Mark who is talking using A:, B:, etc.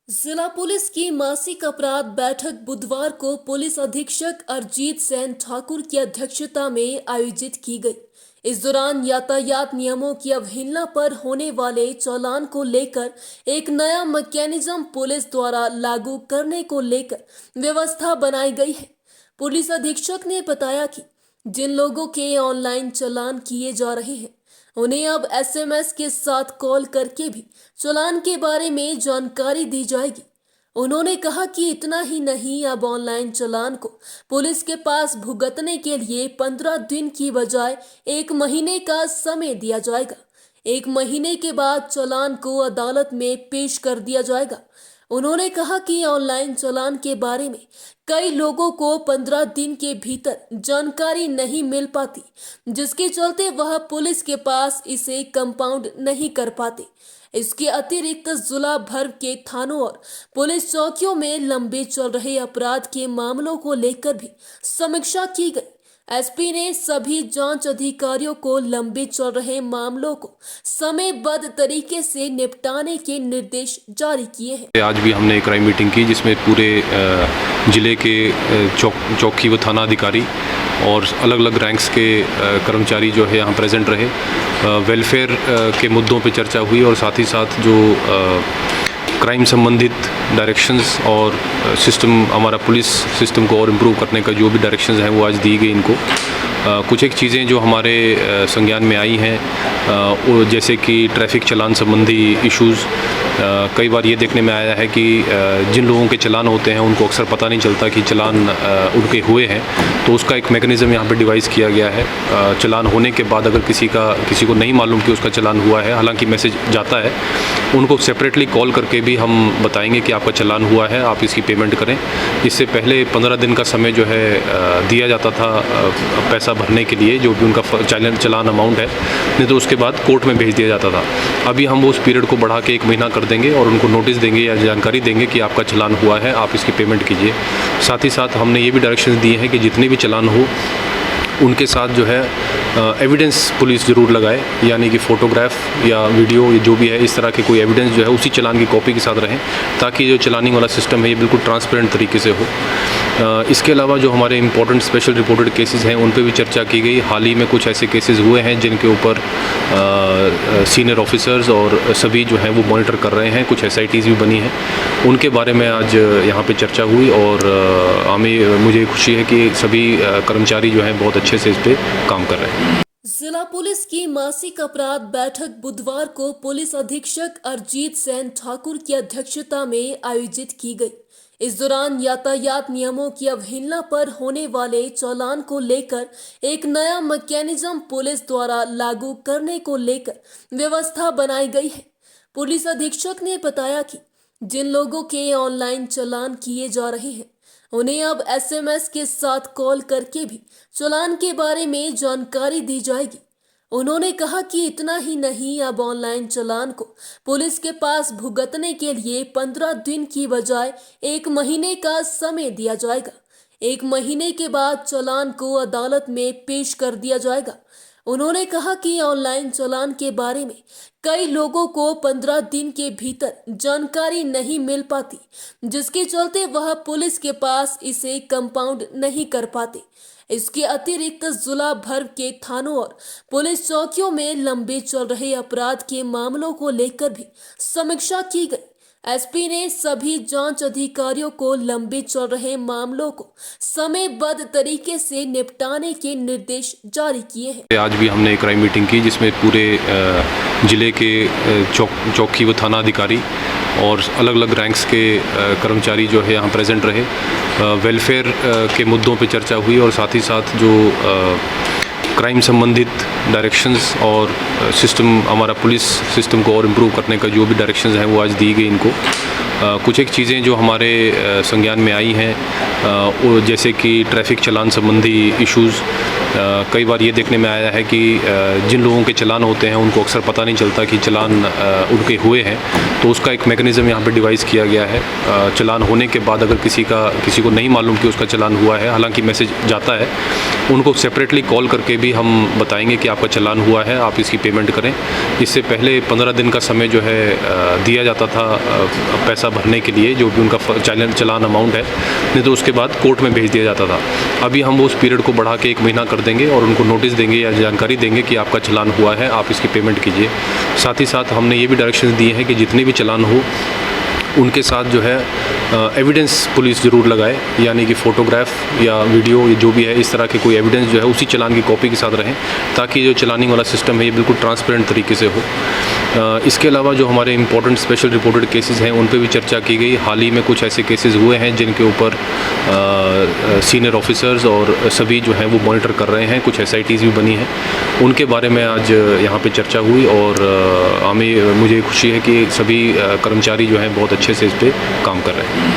A: जिला पुलिस की मासिक अपराध बैठक बुधवार को पुलिस अधीक्षक अरजीत सेन ठाकुर की अध्यक्षता में आयोजित की गई। इस दौरान यातायात नियमों की अवहेलना पर होने वाले चालान को लेकर एक नया मैकेनिज्म पुलिस द्वारा लागू करने को लेकर व्यवस्था बनाई गई है। पुलिस अधीक्षक ने बताया कि जिन लोगों के ऑनलाइन चालान किए जा रहे हैं उन्हें अब एसएमएस के साथ कॉल करके भी चालान के बारे में जानकारी दी जाएगी। उन्होंने कहा कि इतना ही नहीं, अब ऑनलाइन चालान को पुलिस के पास भुगतने के लिए 15 दिन की बजाय 1 महीने का समय दिया जाएगा। 1 महीने के बाद चालान को अदालत में पेश कर दिया जाएगा। उन्होंने कहा कि ऑनलाइन चालान के बारे में कई लोगों को 15 दिन के भीतर जानकारी नहीं मिल पाती, जिसके चलते वह पुलिस के पास इसे कंपाउंड नहीं कर पाते। इसके अतिरिक्त जिला भर के थानों और पुलिस चौकियों में लंबे चल रहे अपराध के मामलों को लेकर भी समीक्षा की गई। एसपी ने सभी जांच अधिकारियों को लंबे चल रहे मामलों को समयबद्ध तरीके से निपटाने के निर्देश जारी किए हैं।
B: आज भी हमने एक क्राइम मीटिंग की जिसमें पूरे जिले के चौकी व थाना अधिकारी और अलग अलग रैंक्स के कर्मचारी जो है यहाँ प्रेजेंट रहे। वेलफेयर के मुद्दों पे चर्चा हुई और साथ ही साथ जो क्राइम संबंधित डायरेक्शंस और सिस्टम, हमारा पुलिस सिस्टम को और इम्प्रूव करने का जो भी डायरेक्शंस हैं वो आज दी गई इनको। कुछ एक चीज़ें जो हमारे संज्ञान में आई हैं जैसे कि ट्रैफिक चालान संबंधी इश्यूज़। कई बार ये देखने में आया है कि जिन लोगों के चालान होते हैं उनको अक्सर पता नहीं चलता कि चालान उनके हुए हैं, तो उसका एक मैकेनिज़्म यहाँ पे डिवाइस किया गया है। चालान होने के बाद अगर किसी को नहीं मालूम कि उसका चालान हुआ है, हालांकि मैसेज जाता है, उनको सेपरेटली कॉल करके भी हम बताएंगे कि आपका चालान हुआ है, आप इसकी पेमेंट करें। इससे पहले 15 दिन का समय जो है दिया जाता था पैसा भरने के लिए, जो भी उनका चालान अमाउंट है, नहीं तो उसके बाद कोर्ट में भेज दिया जाता था। अभी हम उस पीरियड को बढ़ा के 1 महीना कर देंगे और उनको नोटिस देंगे या जानकारी देंगे कि आपका चालान हुआ है, आप इसकी पेमेंट कीजिए। साथ ही साथ हमने ये भी डायरेक्शंस दिए हैं कि जितने भी चालान हो उनके साथ जो है एविडेंस पुलिस ज़रूर लगाए, यानी कि फ़ोटोग्राफ या वीडियो जो भी है, इस तरह के कोई एविडेंस जो है उसी चालान की कॉपी के साथ रहें, ताकि जो चलानिंग वाला सिस्टम है ये बिल्कुल ट्रांसपेरेंट तरीके से हो। इसके अलावा जो हमारे इंपॉर्टेंट स्पेशल रिपोर्टेड केसेस हैं उन पे भी चर्चा की गई। हाल ही में कुछ ऐसे केसेस हुए हैं जिनके ऊपर सीनियर ऑफिसर्स और सभी जो हैं वो मॉनिटर कर रहे हैं, कुछ SITs भी बनी हैं, उनके बारे में आज यहाँ पे चर्चा हुई और मुझे खुशी है कि सभी कर्मचारी जो हैं बहुत अच्छे से इस पे काम कर रहे हैं।
A: जिला पुलिस की मासिक अपराध बैठक बुधवार को पुलिस अधीक्षक अरजीत सेन ठाकुर की अध्यक्षता में आयोजित की गई। इस दौरान यातायात नियमों की अवहेलना पर होने वाले चालान को लेकर एक नया मैकेनिज्म पुलिस द्वारा लागू करने को लेकर व्यवस्था बनाई गई है। पुलिस अधीक्षक ने बताया कि जिन लोगों के ऑनलाइन चालान किए जा रहे हैं उन्हें अब एसएमएस के साथ कॉल करके भी चालान के बारे में जानकारी दी जाएगी। उन्होंने कहा कि इतना ही नहीं, अब ऑनलाइन चालान को पुलिस के पास भुगतने के लिए 15 दिन की बजाय 1 महीने का समय दिया जाएगा। 1 महीने के बाद चालान को अदालत में पेश कर दिया जाएगा। उन्होंने कहा कि ऑनलाइन चालान के बारे में कई लोगों को 15 दिन के भीतर जानकारी नहीं मिल पाती, जिसके चलते वह पुलिस के पास इसे कंपाउंड नहीं कर पाते। इसके अतिरिक्त जिला भर के थानों और पुलिस चौकियों में लंबे चल रहे अपराध के मामलों को लेकर भी समीक्षा की गई। एसपी ने सभी जांच अधिकारियों को लंबे चल रहे मामलों को समयबद्ध तरीके से निपटाने के निर्देश जारी किए हैं।
B: आज भी हमने एक क्राइम मीटिंग की जिसमें पूरे जिले के चौकी व थाना अधिकारी और अलग अलग रैंक्स के कर्मचारी जो है यहाँ प्रेजेंट रहे। वेलफेयर के मुद्दों पे चर्चा हुई और साथ ही साथ जो क्राइम संबंधित डायरेक्शंस और सिस्टम, हमारा पुलिस सिस्टम को और इम्प्रूव करने का जो भी डायरेक्शंस हैं वो आज दी गई इनको। कुछ एक चीज़ें जो हमारे संज्ञान में आई हैं जैसे कि ट्रैफिक चालान संबंधी इश्यूज़। कई बार ये देखने में आया है कि जिन लोगों के चालान होते हैं उनको अक्सर पता नहीं चलता कि चालान उनके हुए हैं, तो उसका एक मैकेनिज़्म यहाँ पे डिवाइस किया गया है। चालान होने के बाद अगर किसी को नहीं मालूम कि उसका चालान हुआ है, हालांकि मैसेज जाता है, उनको सेपरेटली कॉल करके भी हम बताएंगे कि आपका चालान हुआ है, आप इसकी पेमेंट करें। इससे पहले 15 दिन का समय जो है दिया जाता था पैसा भरने के लिए, जो भी उनका चालान अमाउंट है, नहीं तो उसके बाद कोर्ट में भेज दिया जाता था। अभी हम उस पीरियड को बढ़ा के 1 महीना कर देंगे और उनको नोटिस देंगे या जानकारी देंगे कि आपका चालान हुआ है, आप इसकी पेमेंट कीजिए। साथ ही साथ हमने ये भी डायरेक्शन दिए हैं कि जितने भी चालान हो उनके साथ जो है एविडेंस पुलिस ज़रूर लगाए, यानी कि फ़ोटोग्राफ या वीडियो या जो भी है इस तरह के कोई एविडेंस जो है उसी चालान की कॉपी के साथ रहें, ताकि जो चालानिंग वाला सिस्टम है ये बिल्कुल ट्रांसपेरेंट तरीके से हो। इसके अलावा जो हमारे इंपॉर्टेंट स्पेशल रिपोर्टेड केसेस हैं उन पे भी चर्चा की गई। हाल ही में कुछ ऐसे केसेस हुए हैं जिनके ऊपर सीनियर ऑफिसर्स और सभी जो हैं वो मॉनिटर कर रहे हैं, कुछ SITs भी बनी हैं, उनके बारे में आज यहाँ पे चर्चा हुई और मुझे खुशी है कि सभी कर्मचारी जो हैं बहुत अच्छे से इस पर काम कर रहे हैं।